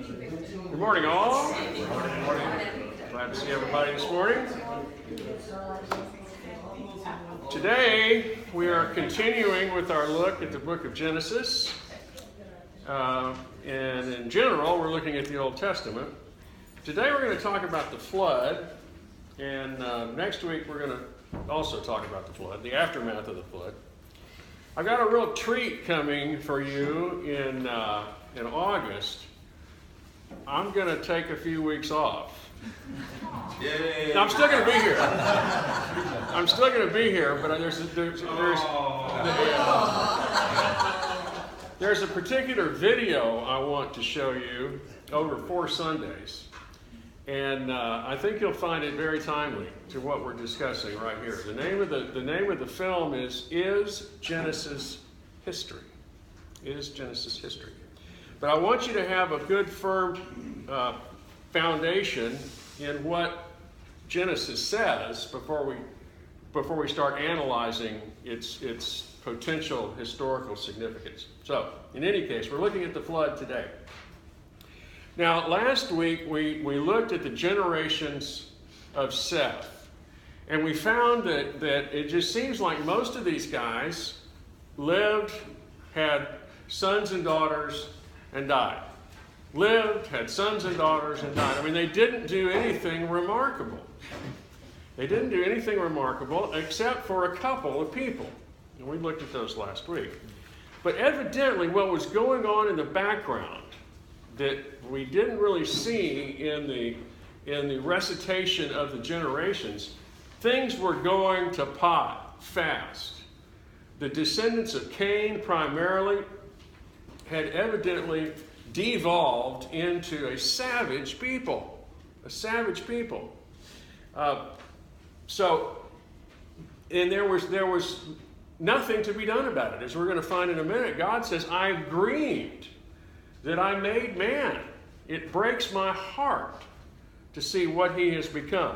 Good morning, all. Good morning. Glad to see everybody this morning. Today, we are continuing with our look at the book of Genesis. And in general, we're looking at the Old Testament. Today, we're going to talk about the flood. And next week, we're going to also talk about the flood, the aftermath of the flood. I've got a real treat coming for you in August. I'm going to take a few weeks off. Yay. Now, I'm still going to be here. I'm still going to be here, but there's a particular video I want to show you over 4 Sundays. And I think you'll find it very timely to what we're discussing right here. The name of the film is Genesis History? Is Genesis History? But I want you to have a good, firm foundation in what Genesis says before we start analyzing its potential historical significance. So, in any case, we're looking at the flood today. Now, last week we looked at the generations of Seth, and we found that it just seems like most of these guys lived, had sons and daughters, and died. Lived, had sons and daughters, and died. I mean, they didn't do anything remarkable. They didn't do anything remarkable except for a couple of people. And we looked at those last week. But evidently, what was going on in the background that we didn't really see in the recitation of the generations, things were going to pot fast. The descendants of Cain primarily had evidently devolved into a savage people. A savage people. And there was nothing to be done about it. As we're going to find in a minute, God says, "I'm grieved that I made man. It breaks my heart to see what he has become."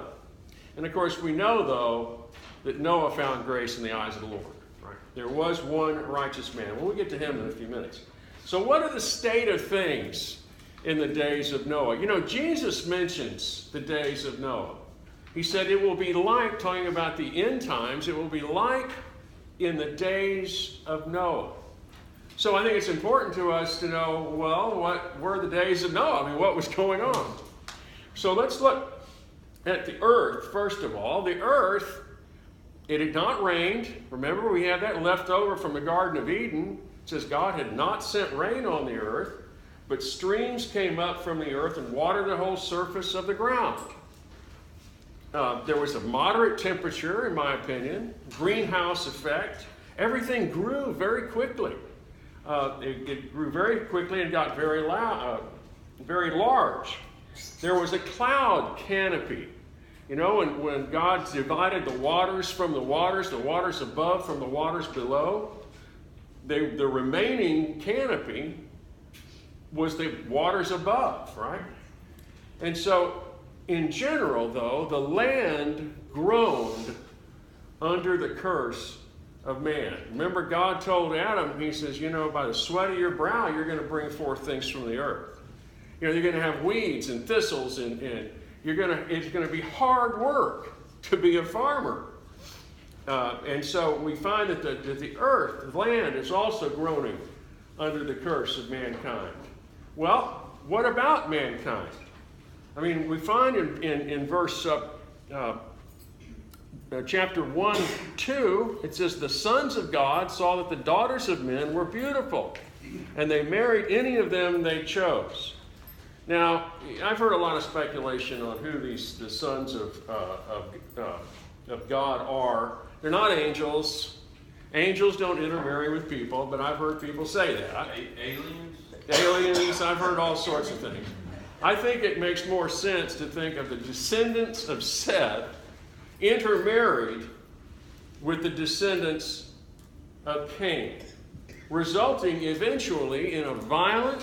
And of course, we know, though, that Noah found grace in the eyes of the Lord. Right? There was one righteous man. We'll get to him in a few minutes. So what are the state of things in the days of Noah? You know, Jesus mentions the days of Noah. He said it will be like, talking about the end times, it will be like in the days of Noah. So I think it's important to us to know, well, what were the days of Noah? I mean, what was going on? So let's look at the earth, first of all. The earth, it had not rained. Remember, we had that left over from the Garden of Eden. It says God had not sent rain on the earth, but streams came up from the earth and watered the whole surface of the ground. There was a moderate temperature, in my opinion, greenhouse effect. Everything grew very quickly. It grew very quickly and got very large. There was a cloud canopy. You know, when God divided the waters from the waters above from the waters below, the remaining canopy was the waters above, right? And so, in general, though, the land groaned under the curse of man. Remember, God told Adam, he says, you know, by the sweat of your brow, you're going to bring forth things from the earth. You know, you're going to have weeds and thistles, and it's going to be hard work to be a farmer. And so we find that the earth, the land, is also groaning under the curse of mankind. Well, what about mankind? I mean, we find in verse chapter 1, 2, it says, "The sons of God saw that the daughters of men were beautiful, and they married any of them they chose." Now, I've heard a lot of speculation on who the sons of God are. They're not angels. Angels don't intermarry with people, but I've heard people say that. Aliens? Aliens, I've heard all sorts of things. I think it makes more sense to think of the descendants of Seth intermarried with the descendants of Cain, resulting eventually in a violent,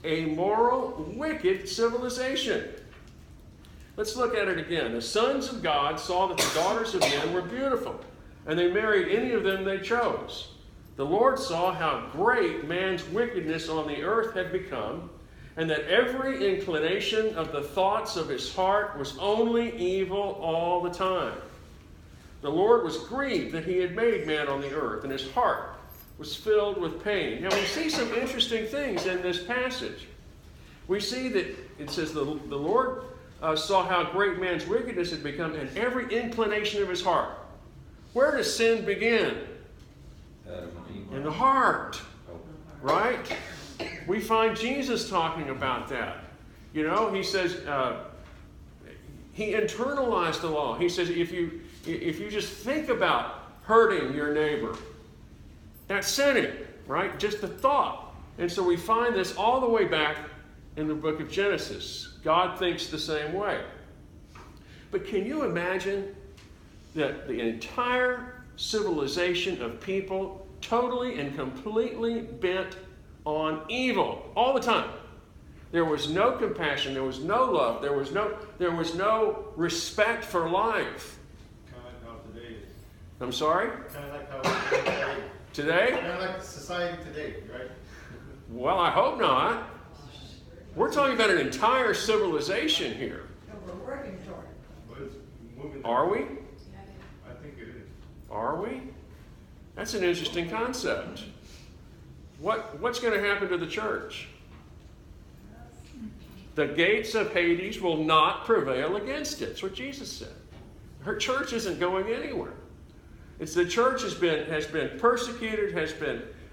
amoral, wicked civilization. Let's look at it again. The sons of God saw that the daughters of men were beautiful, and they married any of them they chose. The Lord saw how great man's wickedness on the earth had become, and that every inclination of the thoughts of his heart was only evil all the time. The Lord was grieved that he had made man on the earth, and his heart was filled with pain. Now we see some interesting things in this passage. We see that it says the Lord saw how great man's wickedness had become, and every inclination of his heart. Where does sin begin? In the heart, right? We find Jesus talking about that. You know, he says he internalized the law. He says if you just think about hurting your neighbor, that's sinning, right? Just the thought. And so we find this all the way back in the book of Genesis. God thinks the same way. But can you imagine that the entire civilization of people totally and completely bent on evil all the time? There was no compassion, there was no love, there was no respect for life. Kind of like how today is. I'm sorry? Kind of like how today. Today? Kind of like society today, right? Well, I hope not. We're talking about an entire civilization here. And we're working toward it. But it's moving. Are we? I think it is. Are we? That's an interesting concept. What's going to happen to the church? The gates of Hades will not prevail against it. That's what Jesus said. Her church isn't going anywhere. The church has been persecuted,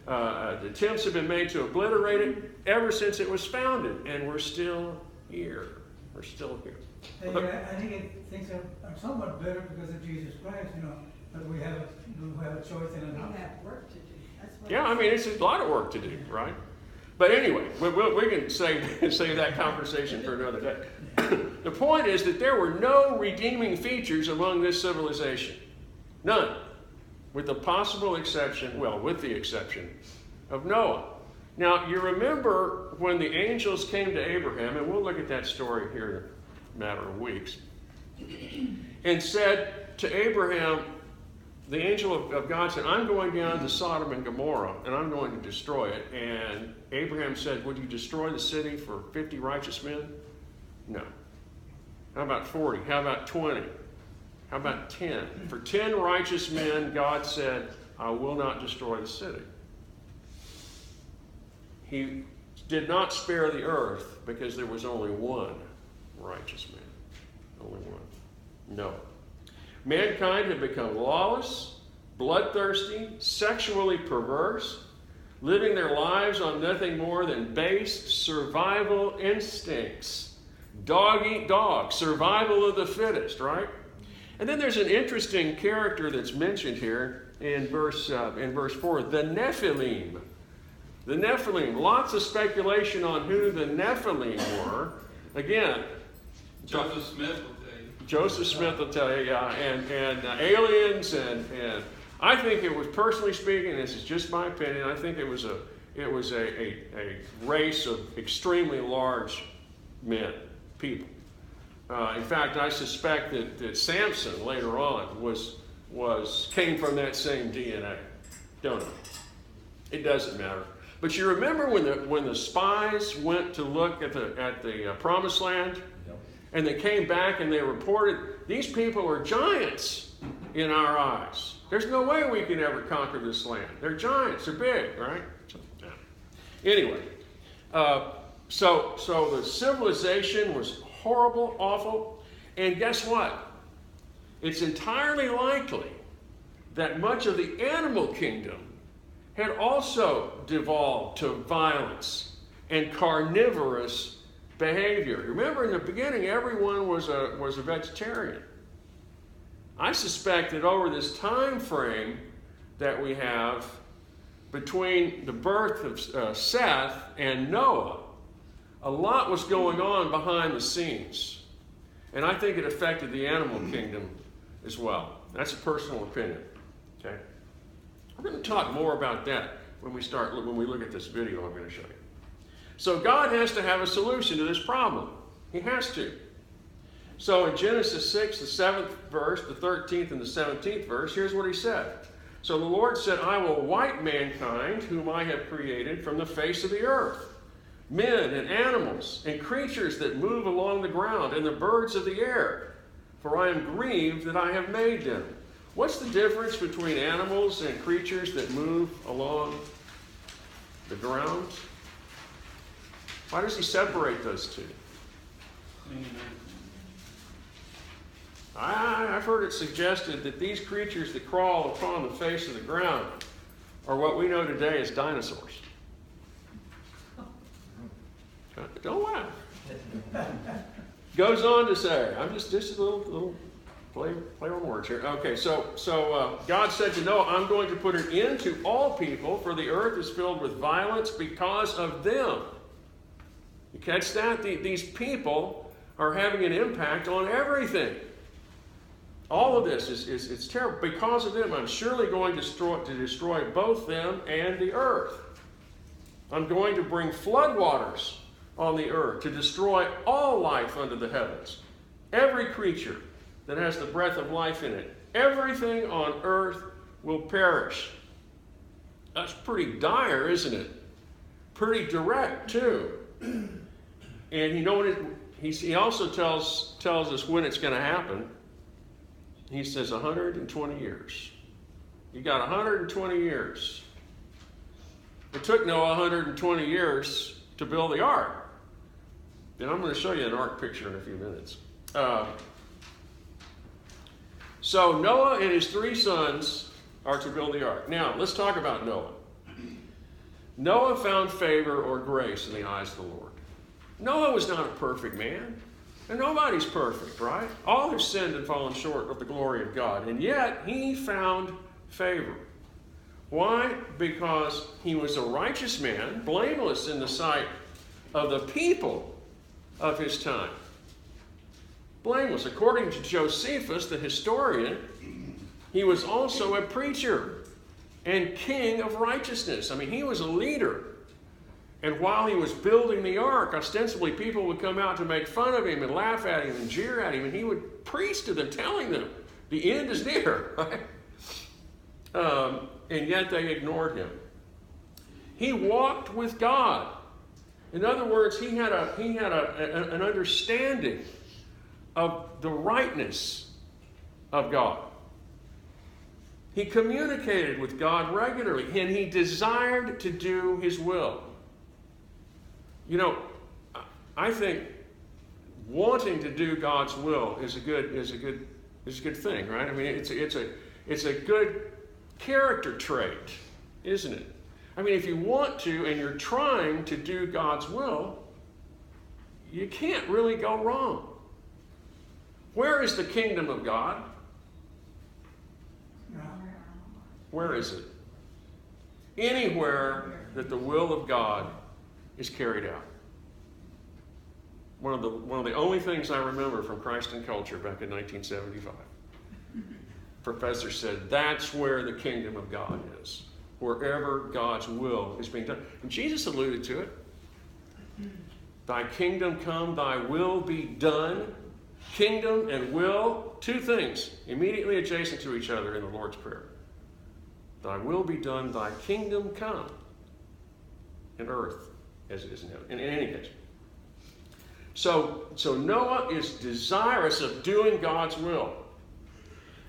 attempts have been made to obliterate it ever since it was founded, and we're still here. We're still here. I think things are somewhat better because of Jesus Christ, but we have a choice in it. We have work to do. That's what Yeah, I mean, it's a lot of work to do, right? But anyway, we can save that conversation for another day. The point is that there were no redeeming features among this civilization. None. With the possible exception, with the exception of Noah. Now, you remember when the angels came to Abraham, and we'll look at that story here in a matter of weeks, and said to Abraham, the angel of God said, I'm going down to Sodom and Gomorrah, and I'm going to destroy it. And Abraham said, would you destroy the city for 50 righteous men? No. How about 40? How about 20? How about 10? For 10 righteous men, God said, I will not destroy the city. He did not spare the earth because there was only one righteous man. Only one. No. Mankind had become lawless, bloodthirsty, sexually perverse, living their lives on nothing more than base survival instincts. Dog eat dog, survival of the fittest, right? And then there's an interesting character that's mentioned here in verse 4, the Nephilim. The Nephilim, lots of speculation on who the Nephilim were. Again, Joseph Smith will tell you. Joseph Smith will tell you, yeah, and aliens, and I think it was, personally speaking, this is just my opinion, I think it was a race of extremely large men, people. In fact, I suspect that Samson later on came from that same DNA. Don't know. It doesn't matter. But you remember when the spies went to look at the Promised Land, and they came back and they reported, these people are giants in our eyes. There's no way we can ever conquer this land. They're giants. They're big, right? Anyway, so the civilization was horrible, awful, and guess what? It's entirely likely that much of the animal kingdom had also devolved to violence and carnivorous behavior. Remember, in the beginning, everyone was a vegetarian. I suspect that over this time frame that we have between the birth of Seth and Noah, a lot was going on behind the scenes. And I think it affected the animal kingdom as well. That's a personal opinion. Okay? We're going to talk more about that when we look at this video I'm going to show you. So God has to have a solution to this problem. He has to. So in Genesis 6, the 7th verse, the 13th and the 17th verse, here's what he said. So the Lord said, I will wipe mankind, whom I have created, from the face of the earth. men and animals and creatures that move along the ground and the birds of the air, for I am grieved that I have made them. What's the difference between animals and creatures that move along the ground? Why does he separate those two? I've heard it suggested that these creatures that crawl upon the face of the ground are what we know today as dinosaurs. Don't laugh. Goes on to say, I'm just a little play on words here. Okay, so God said to Noah, I'm going to put an end to all people, for the earth is filled with violence because of them. You catch that? These people are having an impact on everything. All of this is terrible. Because of them, I'm surely going to destroy both them and the earth. I'm going to bring floodwaters on the earth to destroy all life under the heavens. Every creature that has the breath of life in it. Everything on earth will perish. That's pretty dire, isn't it? Pretty direct, too. And you know what he also tells us when it's going to happen. He says 120 years. You got 120 years. It took Noah 120 years to build the ark. And I'm going to show you an ark picture in a few minutes. So Noah and his 3 sons are to build the ark. Now, let's talk about Noah. Noah found favor or grace in the eyes of the Lord. Noah was not a perfect man. And nobody's perfect, right? All have sinned and fallen short of the glory of God. And yet, he found favor. Why? Because he was a righteous man, blameless in the sight of the people of his time. Blameless. According to Josephus, the historian, he was also a preacher and king of righteousness. I mean, he was a leader. And while he was building the ark, ostensibly people would come out to make fun of him and laugh at him and jeer at him, and he would preach to them, telling them the end is near, right? And yet they ignored him. He walked with God. In other words, he had an understanding of the rightness of God. He communicated with God regularly, and he desired to do his will. You know, I think wanting to do God's will is a good thing, right? I mean, it's a good character trait, isn't it? I mean, if you want to and you're trying to do God's will, you can't really go wrong. Where is the kingdom of God? Where is it? Anywhere that the will of God is carried out. One of the only things I remember from Christ and Culture back in 1975. Professor said, that's where the kingdom of God is. Wherever God's will is being done. And Jesus alluded to it. Thy kingdom come, thy will be done. Kingdom and will, 2 things immediately adjacent to each other in the Lord's Prayer. Thy will be done, thy kingdom come in earth as it is in heaven. In any case. So Noah is desirous of doing God's will.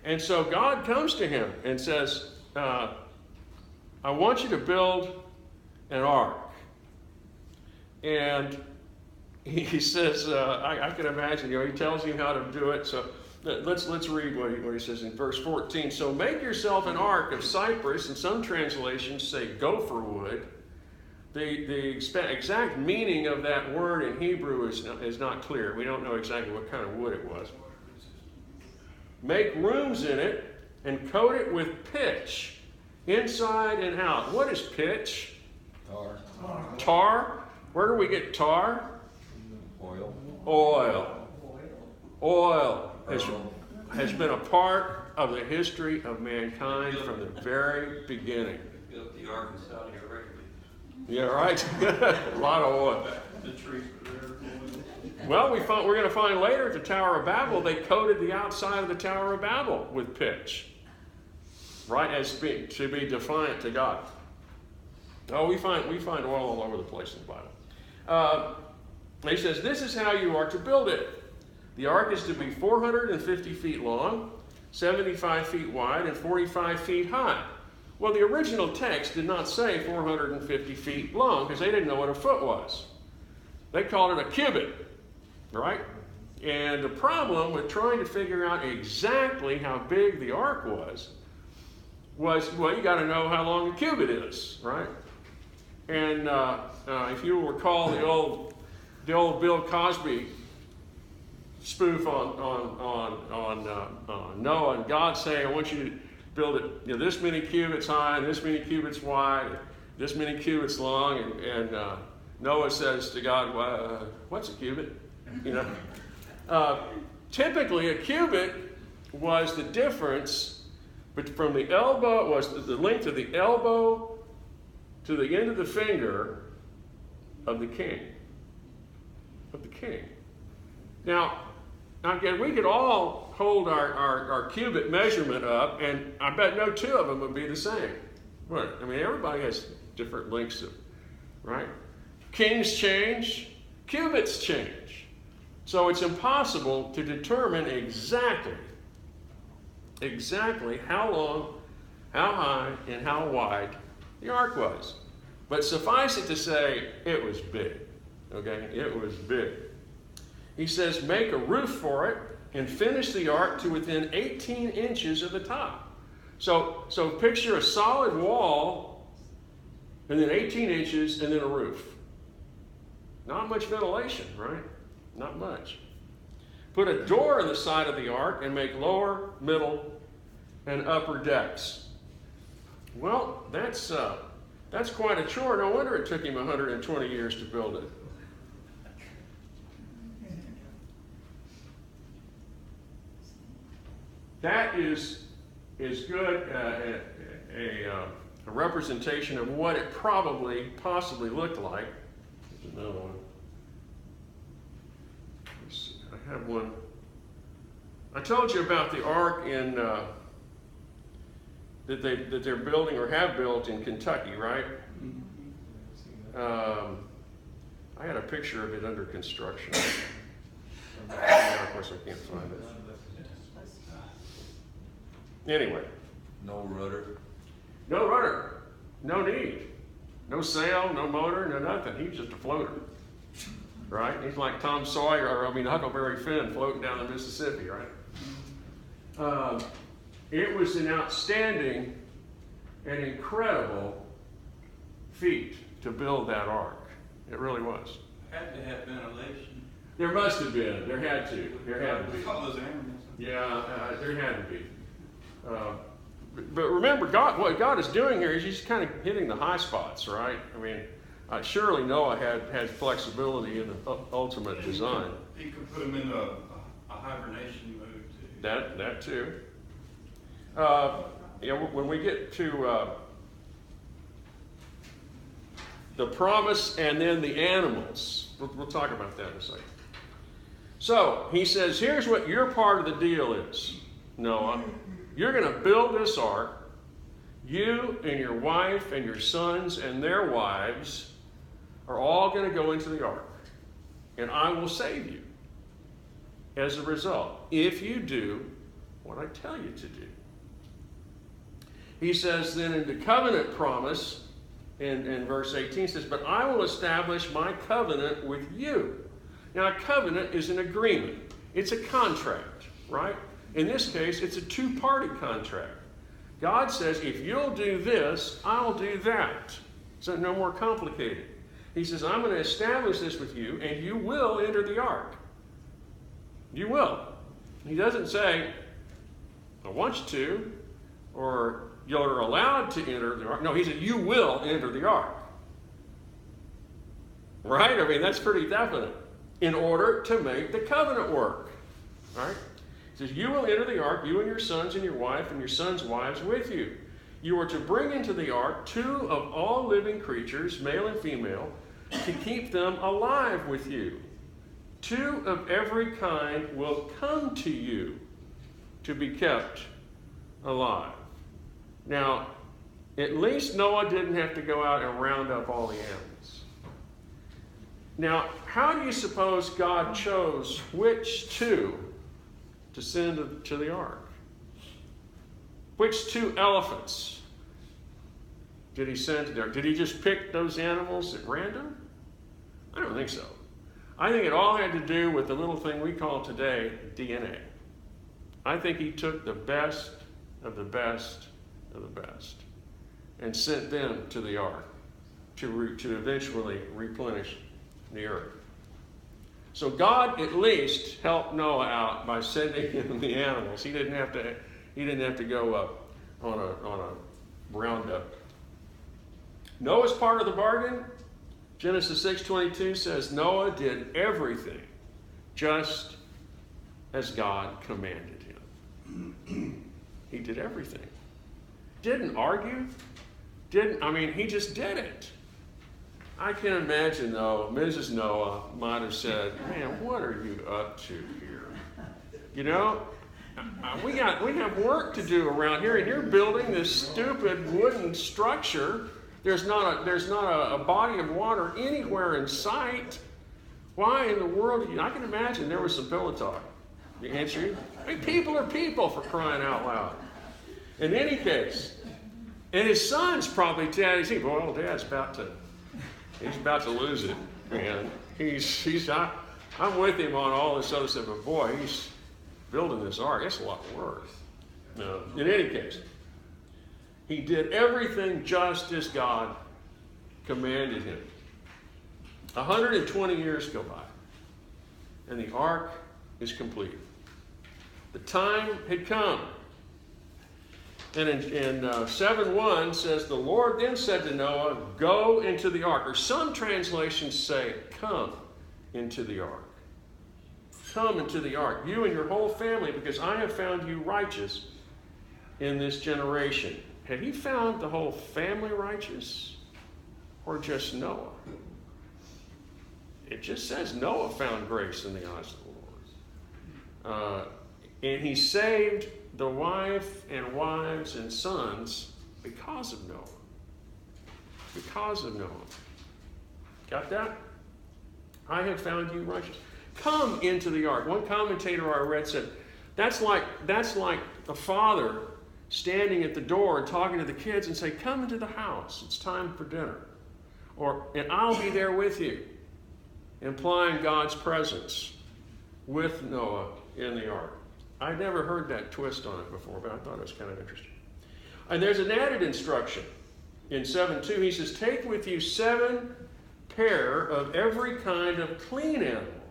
And so God comes to him and says, I want you to build an ark. And he says, I can imagine, he tells him how to do it. So let's read what he says in verse 14. So make yourself an ark of cypress, and some translations say gopher wood. The exact meaning of that word in Hebrew is not clear. We don't know exactly what kind of wood it was. Make rooms in it and coat it with pitch, inside and out. What is pitch? Tar. Tar? Where do we get tar? Oil. Oil has been a part of the history of mankind from the very beginning. They built the ark in Saudi Arabia. Yeah, right? A lot of oil. The trees were there. Well, we're going to find later at the Tower of Babel, they coated the outside of the Tower of Babel with pitch. Right? As to be defiant to God. Oh, we find oil all over the place in the He says, this is how you are to build it. The ark is to be 450 feet long, 75 feet wide, and 45 feet high. Well, the original text did not say 450 feet long because they didn't know what a foot was. They called it a cubit, right? And the problem with trying to figure out exactly how big the ark was, well, you got to know how long a cubit is, right? And if you recall the old Bill Cosby spoof on Noah and God saying, I want you to build it this many cubits high and this many cubits wide, and this many cubits long, and Noah says to God, well, what's a cubit? Typically a cubit was the difference but from the elbow, was the length of the elbow to the end of the finger of the king. Now again, we could all hold our cubit measurement up, and I bet no two of them would be the same. What? I mean, everybody has different lengths right? Kings change, cubits change. So it's impossible to determine exactly how long, how high, and how wide the ark was. But suffice it to say, it was big. Okay? It was big. He says, make a roof for it and finish the ark to within 18 inches of the top. So picture a solid wall and then 18 inches and then a roof. Not much ventilation, right? Not much. Put a door in the side of the ark and make lower, middle, and upper decks. Well, that's quite a chore. No wonder it took him 120 years to build it. That is good a representation of what it possibly looked like. There's another one. I have one. I told you about the ark in that they're building or have built in Kentucky, right? I had a picture of it under construction. Of course, I can't find it. Anyway. No rudder. No rudder. No need. No sail, no motor, no nothing. He's just a floater. Right? He's like Tom Sawyer, Huckleberry Finn floating down the Mississippi, right? It was an outstanding and incredible feat to build that ark. It really was. Had to have ventilation. There must have been. There had to. There had to be. All those animals. Yeah, there had to be. But remember, what God is doing here is He's kind of hitting the high spots, right? I mean, surely Noah had flexibility in the ultimate design. He could put them in a hibernation mode too. That too. When we get to the promise and then the animals, we'll talk about that in a second. So he says, here's what your part of the deal is, Noah. You're going to build this ark. You and your wife and your sons and their wives are all going to go into the ark. And I will save you as a result, if you do what I tell you to do. He says then in the covenant promise, in verse 18, says, but I will establish my covenant with you. Now, a covenant is an agreement. It's a contract, right? In this case, it's a two-party contract. God says, if you'll do this, I'll do that. So no more complicated. He says, I'm going to establish this with you, and you will enter the ark. You will. He doesn't say, I want you to, or you're allowed to enter the ark. No, he said, you will enter the ark. Right? I mean, that's pretty definite. In order to make the covenant work. Right? He says, you will enter the ark, you and your sons and your wife and your sons' wives with you. You are to bring into the ark 2 of all living creatures, male and female, to keep them alive with you. 2 of every kind will come to you to be kept alive. Now, at least Noah didn't have to go out and round up all the animals. Now, how do you suppose God chose which two to send to the ark? Which two elephants did he send to the ark? Did he just pick those animals at random? I don't think so. I think it all had to do with the little thing we call today DNA. I think he took the best of the best of the best and sent them to the ark to eventually replenish the earth. So God at least helped Noah out by sending him the animals. He didn't have to go up on a roundup. Noah's part of the bargain. Genesis 6:22 says Noah did everything just as God commanded him. He did everything. Didn't argue. He just did it. I can imagine, though, Mrs. Noah might have said, "Man, what are you up to here? You know, we have work to do around here, and you're building this stupid wooden structure. There's not a body of water anywhere in sight. Why in the world?" I can imagine there was some pillow talk. The answer, people are people, for crying out loud. In any case, and his son's probably saying, "Well, Dad's about to lose it, man. I'm with him on all this other stuff, but boy, he's building this ark. It's a lot of work." No. In any case, he did everything just as God commanded him. 120 years go by, and the ark is complete. The time had come. And in 7:1 says, "The Lord then said to Noah, 'Go into the ark.'" Or some translations say, "Come into the ark. Come into the ark, you and your whole family, because I have found you righteous in this generation." Had he found the whole family righteous, or just Noah? It just says Noah found grace in the eyes of the Lord. And he saved the wife and wives and sons because of Noah. Because of Noah. Got that? "I have found you righteous. Come into the ark." One commentator I read said, that's like the father standing at the door and talking to the kids and say, "Come into the house. It's time for dinner." And I'll be there with you. Implying God's presence with Noah in the ark. I'd never heard that twist on it before, but I thought it was kind of interesting. And there's an added instruction. In 7:2, he says, "Take with you 7 pair of every kind of clean animal,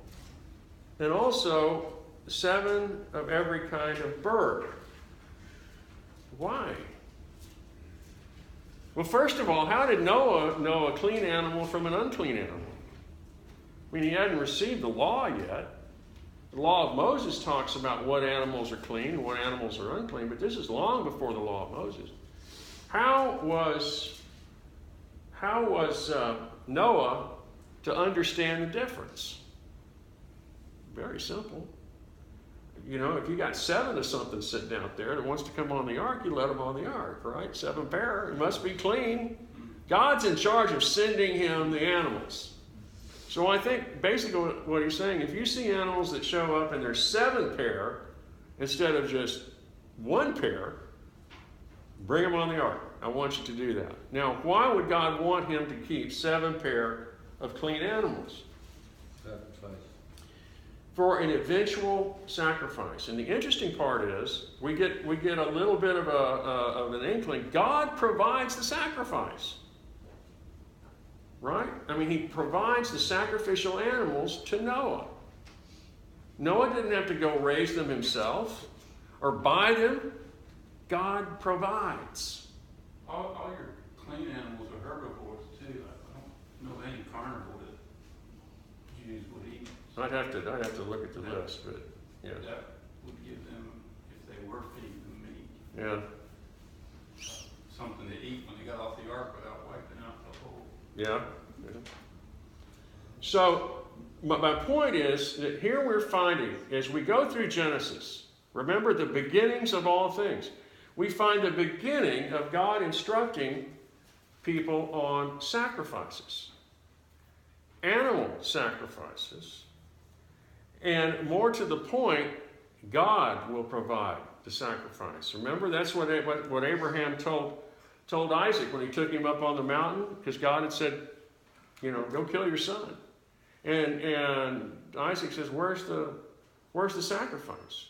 and also 7 of every kind of bird." Why? Well, first of all, how did Noah know a clean animal from an unclean animal? He hadn't received the law yet. The law of Moses talks about what animals are clean and what animals are unclean, but this is long before the law of Moses. How was Noah to understand the difference? Very simple. If you got 7 of something sitting out there that wants to come on the ark, you let them on the ark, right? 7 pair, it must be clean. God's in charge of sending him the animals. So I think basically what he's saying, if you see animals that show up and there's 7 pair instead of just 1 pair, bring them on the ark. I want you to do that. Now, why would God want him to keep 7 pair of clean animals? Sacrifice. For an eventual sacrifice. And the interesting part is, we get a little bit of an inkling. God provides the sacrifice. Right? He provides the sacrificial animals to Noah. Noah didn't have to go raise them himself or buy them. God provides. All your clean animals are herbivores too. I don't know any carnivore that Jews would eat. I'd have to look at the list, but yeah. That would give them, if they were feeding them meat, Yeah. something to eat when they got off the ark without wiping out the whole. Yeah. So, my point is that here we're finding, as we go through Genesis, remember the beginnings of all things, we find the beginning of God instructing people on sacrifices. Animals sacrifices. And more to the point, God will provide the sacrifice. Remember, that's what Abraham told Isaac when he took him up on the mountain, because God had said, go kill your son. And Isaac says, where's the sacrifice?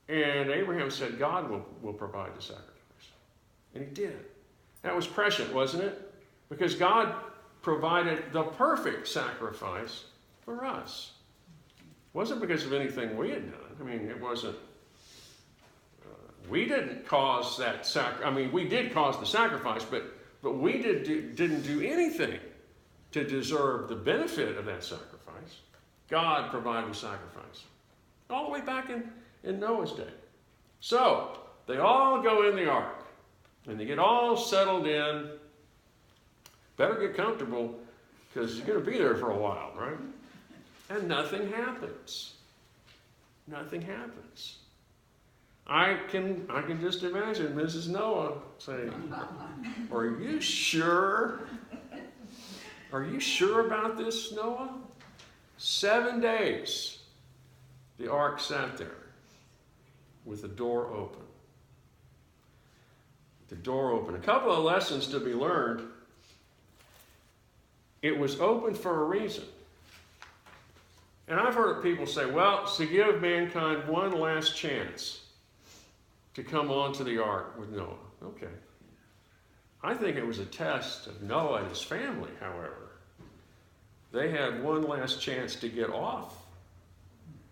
And Abraham said, God will provide the sacrifice. And he did. That was prescient, wasn't it? Because God provided the perfect sacrifice for us. It wasn't because of anything we had done. I mean, it wasn't, we didn't cause that we did cause the sacrifice, but we didn't do anything to deserve the benefit of that sacrifice. God provided the sacrifice. All the way back in Noah's day. So, they all go in the ark. And they get all settled in. Better get comfortable, because you're going to be there for a while, right? And nothing happens. Nothing happens. I can just imagine Mrs. Noah saying, are you sure? Are you sure about this, Noah? 7 days the ark sat there with the door open. The door open. A couple of lessons to be learned. It was open for a reason. And I've heard people say, well, it's to give mankind one last chance to come onto the ark with Noah. Okay. I think it was a test of Noah and his family, however. They had one last chance to get off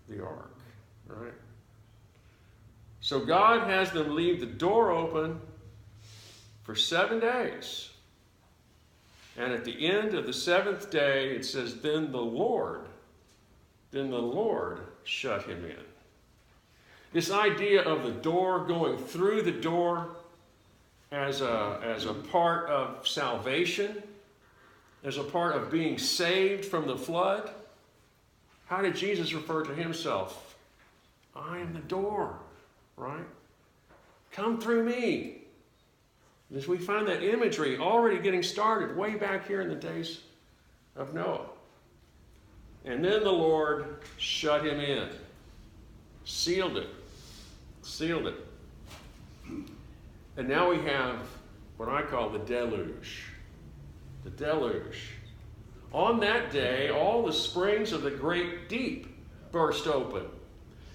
the ark, right? So God has them leave the door open for 7 days. And at the end of the 7th day, it says, then the Lord shut him in. This idea of the door, going through the door as a part of salvation, as a part of being saved from the flood. How did Jesus refer to himself? I am the door, right? Come through me. As we find that imagery already getting started way back here in the days of Noah. And then the Lord shut him in. Sealed it. Sealed it. And now we have what I call the deluge. The deluge. On that day, all the springs of the great deep burst open.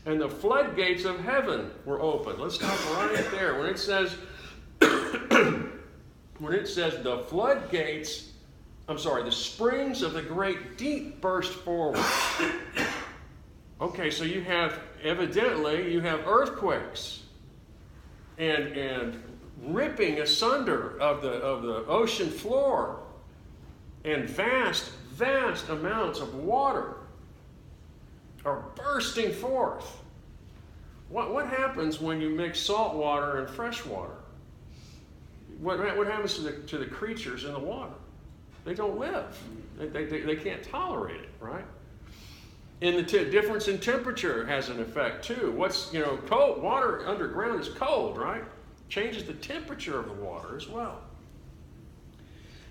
And the floodgates of heaven were open. Let's stop right there. When it says the floodgates, the springs of the great deep burst forward. Okay, so you have earthquakes and ripping asunder of the ocean floor, and vast amounts of water are bursting forth. What happens when you mix salt water and fresh water? What happens to the creatures in the water? They don't live. They can't tolerate it, right? And the difference in temperature has an effect too. Cold water underground is cold, right? Changes the temperature of the water as well.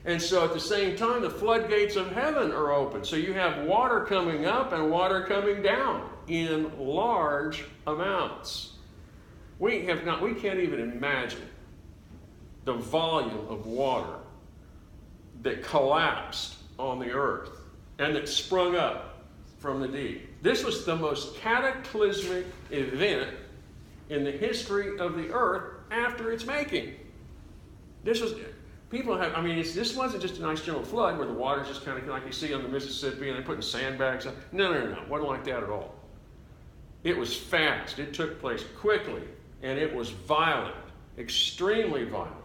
And so at the same time, the floodgates of heaven are open. So you have water coming up and water coming down in large amounts. We can't even imagine the volume of water that collapsed on the earth and that sprung up from the deep. This was the most cataclysmic event in the history of the earth after its making. This wasn't just a nice gentle flood where the water's just kind of like you see on the Mississippi and they're putting sandbags on. No. It wasn't like that at all. It was fast. It took place quickly, and it was violent, extremely violent.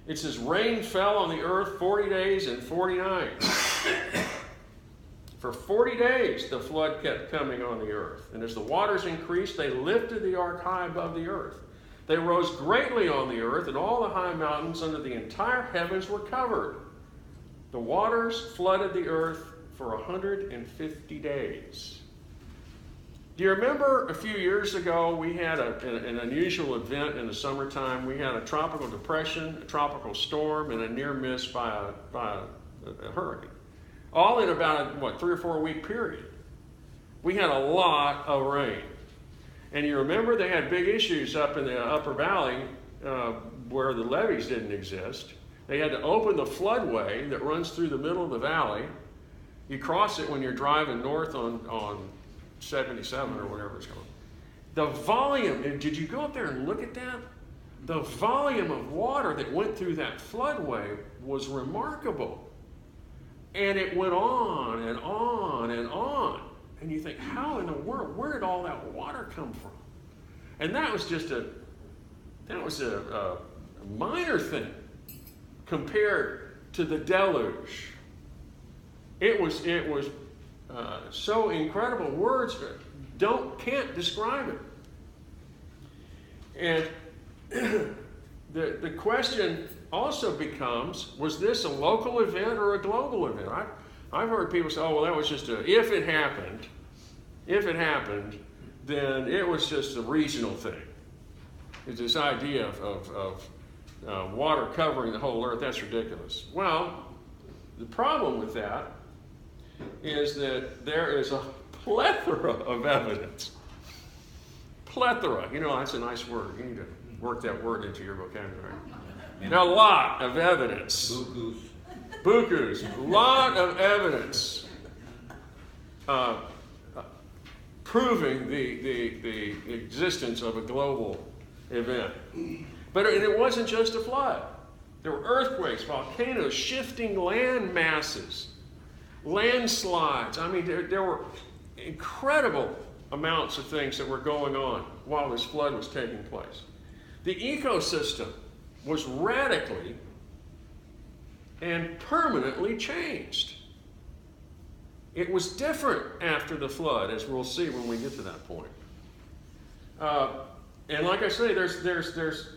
It says, rain fell on the earth 40 days and 40 nights. For 40 days, the flood kept coming on the earth. And as the waters increased, they lifted the ark high above the earth. They rose greatly on the earth, and all the high mountains under the entire heavens were covered. The waters flooded the earth for 150 days. Do you remember a few years ago we had an unusual event in the summertime? We had a tropical depression, a tropical storm, and a near miss by a hurricane. all in about a 3 or 4 week period. We had a lot of rain. And you remember they had big issues up in the upper valley where the levees didn't exist. They had to open the floodway that runs through the middle of the valley. You cross it when you're driving north on 77 or whatever it's called. The volume, did you go up there and look at that? The volume of water that went through that floodway was remarkable. And it went on and on and on. And you think, how in the world, where did all that water come from? And that was just a minor thing compared to the deluge. It was so incredible. Words can't describe it. And the question also becomes, was this a local event or a global event? I've heard people say, oh, well, that was just if it happened, then it was just a regional thing. It's this idea of water covering the whole earth. That's ridiculous. Well, the problem with that is that there is a plethora of evidence. Plethora. You know, that's a nice word. You need to work that word into your vocabulary. A lot of evidence. Bukus. A lot of evidence proving the existence of a global event. But it wasn't just a flood. There were earthquakes, volcanoes, shifting land masses, landslides. I mean, there were incredible amounts of things that were going on while this flood was taking place. The ecosystem was radically and permanently changed. It was different after the flood, as we'll see when we get to that point. And like I say, there's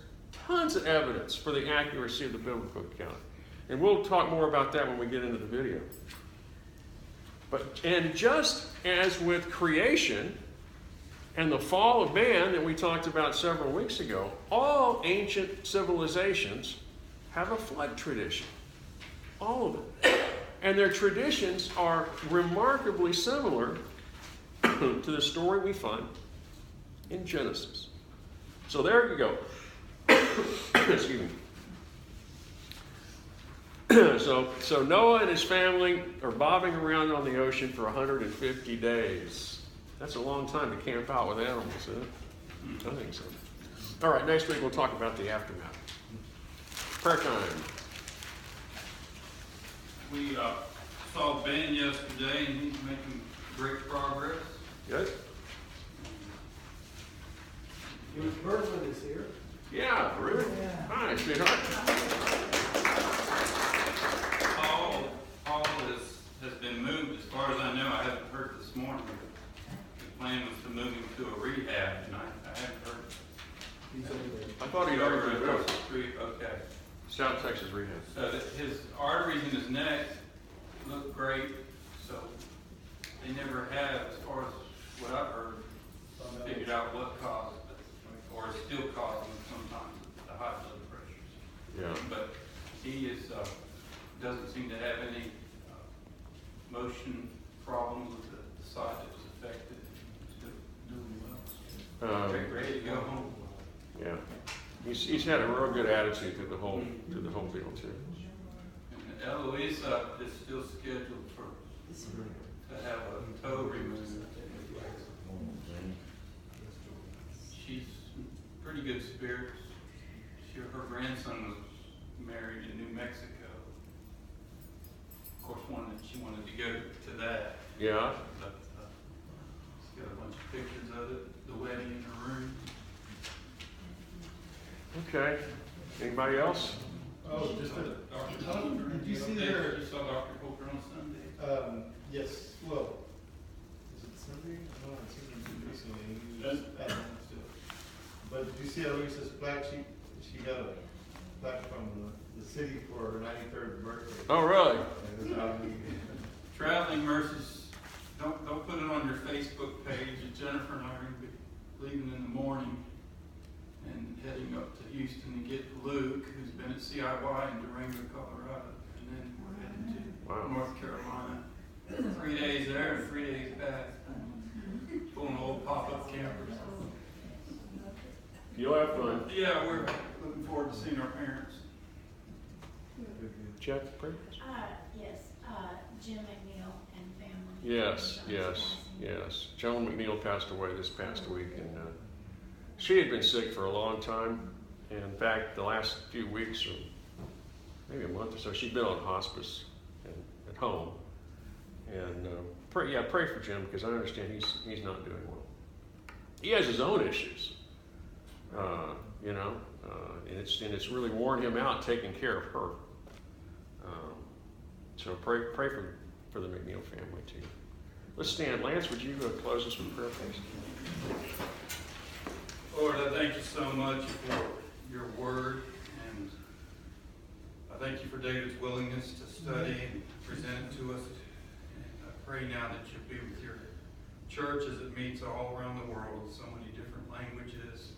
tons of evidence for the accuracy of the biblical account. And we'll talk more about that when we get into the video. And just as with creation and the fall of man that we talked about several weeks ago, all ancient civilizations have a flood tradition. All of them. And their traditions are remarkably similar to the story we find in Genesis. So there you go. Excuse me. So Noah and his family are bobbing around on the ocean for 150 days. That's a long time to camp out with animals, isn't it? I think so. All right, next week we'll talk about the aftermath. Prayer time. We saw Ben yesterday, and he's making great progress. Good? Bruce Bergman is here. Yeah, Ruth. Yeah. Hi, sweetheart. Paul has been moved, as far as I know. I haven't heard this morning. The plan was to move him to a rehab, and I haven't heard. I thought he'd already been across moved. the street. Okay. South Texas Rehab. So his arteries in his neck look great. So they never have, as far as what I've heard, figured out what caused it, or is still causing sometimes the high blood pressures. Yeah. But he doesn't seem to have any motion problems with the side that was affected. Still doing well. Ready to go home. Yeah. He's had a real good attitude through the whole deal too. And Eloisa is still scheduled to have a toe removed. She's in pretty good spirits. Her grandson was married in New Mexico. Of course, she wanted to go to that. Yeah. But she's got a bunch of pictures of it, the wedding in her room. Okay. Anybody else? Oh, just a, Dr. Coulter. did you see You their, saw Dr. Coulter on Sunday? yes, well, is it Sunday? No, I've seen him recently. He was at home still. But did you see Eloisa's plaque? She got a plaque from the city for her 93rd birthday. Oh, really? And it's out in- Traveling Mercies, don't put it on your Facebook page. Jennifer and I are going to be leaving in the morning and heading up to Houston to get Luke, who's been at CIY in Durango, Colorado, and then we're heading to Wow. North Carolina. 3 days there and 3 days back. Pulling old pop-up campers. You'll have fun. Yeah, we're looking forward to seeing our parents. Jeff, pray. Yes, Jim McNeil and family. Yes, yes, yes. Joan McNeil passed away this past week, and she had been sick for a long time. And in fact, the last few weeks, or maybe a month or so, she'd been on hospice at home. And pray for Jim, because I understand he's not doing well. He has his own issues, you know, and it's really worn him out taking care of her. So pray for the McNeil family too. Let's stand. Lance, would you close us with prayer, please? Lord, I thank you so much for your word, and I thank you for David's willingness to study and present it to us. And I pray now that you'll be with your church as it meets all around the world with so many different languages